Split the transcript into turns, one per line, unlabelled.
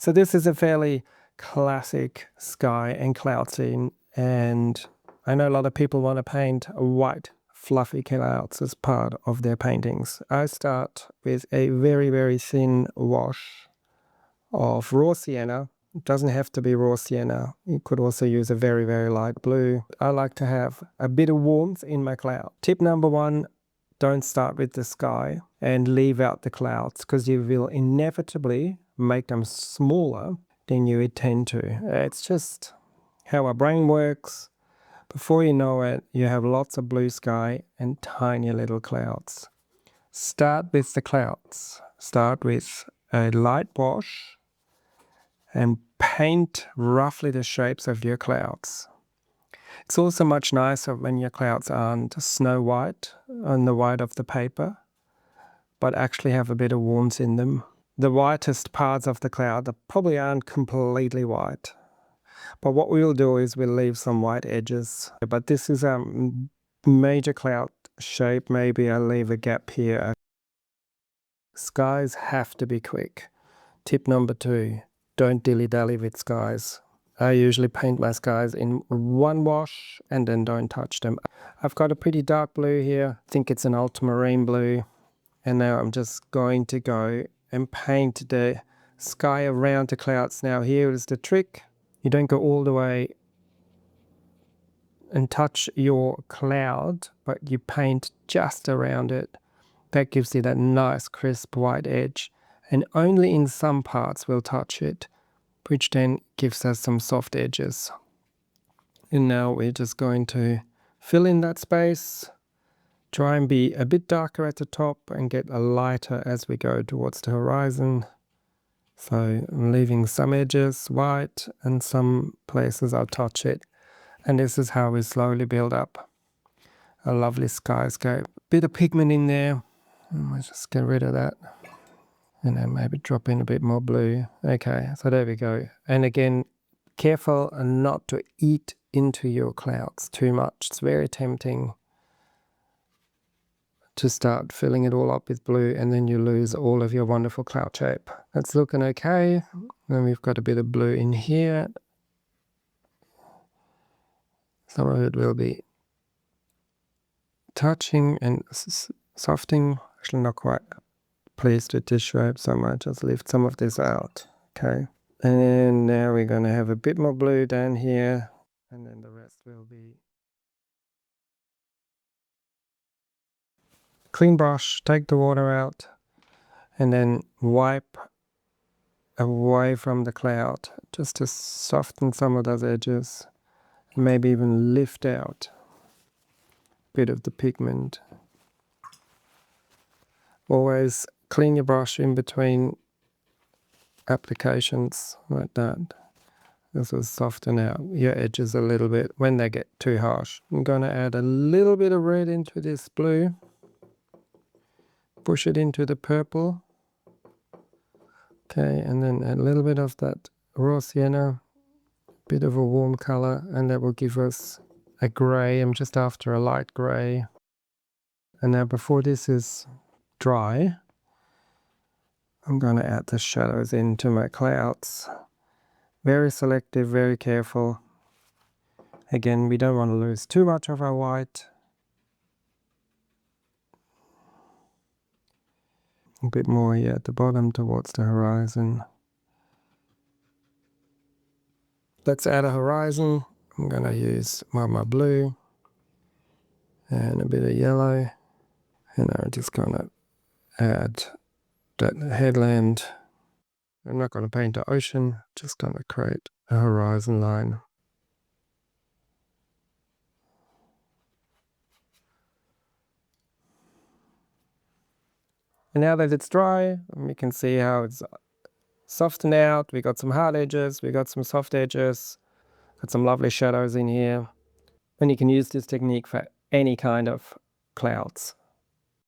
So this is a fairly classic sky and cloud scene, and I know a lot of people want to paint white fluffy clouds as part of their paintings. I start with a very, very thin wash of raw sienna. It doesn't have to be raw sienna. You could also use a very, very light blue. I like to have a bit of warmth in my cloud. Tip number one, don't start with the sky and leave out the clouds, because you will inevitably make them smaller than you intend to. It's just how our brain works. Before you know it, you have lots of blue sky and tiny little clouds. Start with the clouds. Start with a light wash and paint roughly the shapes of your clouds. It's also much nicer when your clouds aren't snow white on the white of the paper, but actually have a bit of warmth in them. The whitest parts of the cloud probably aren't completely white. But what we'll do is we'll leave some white edges. But this is a major cloud shape. Maybe I'll leave a gap here. Skies have to be quick. Tip number two, don't dilly-dally with skies. I usually paint my skies in one wash and then don't touch them. I've got a pretty dark blue here. I think it's an ultramarine blue. And now I'm just going to go and paint the sky around the clouds. Now here is the trick. You don't go all the way and touch your cloud, but you paint just around it. That gives you that nice crisp white edge. And only in some parts we'll touch it, which then gives us some soft edges. And now we're just going to fill in that space. Try and be a bit darker at the top and get a lighter as we go towards the horizon. So I'm leaving some edges white and some places I'll touch it. And this is how we slowly build up a lovely skyscape. Bit of pigment in there. Let's just get rid of that. And then maybe drop in a bit more blue. Okay, so there we go. And again, careful not to eat into your clouds too much. It's very tempting to start filling it all up with blue, and then you lose all of your wonderful cloud shape. That's looking okay. Then we've got a bit of blue in here. Some of it will be touching and softening. Actually not quite pleased with this shape, so I might just lift some of this out. Okay. And now we're going to have a bit more blue down here, and then the rest will be clean brush, take the water out, and then wipe away from the cloud just to soften some of those edges, and maybe even lift out a bit of the pigment. Always clean your brush in between applications like that. This will soften out your edges a little bit when they get too harsh. I'm going to add a little bit of red into this blue. Push it into the purple. Okay, and then a little bit of that raw sienna, bit of a warm color, and that will give us a gray. I'm just after a light gray. And now before this is dry, I'm going to add the shadows into my clouds. Very selective, very careful. Again, we don't want to lose too much of our white. A bit more here at the bottom towards the horizon. Let's add a horizon. I'm going to use my blue and a bit of yellow. And I'm just going to add that headland. I'm not going to paint the ocean, just going to create a horizon line. And now that it's dry, we can see how it's softened out. We got some hard edges, we got some soft edges, got some lovely shadows in here. And you can use this technique for any kind of clouds.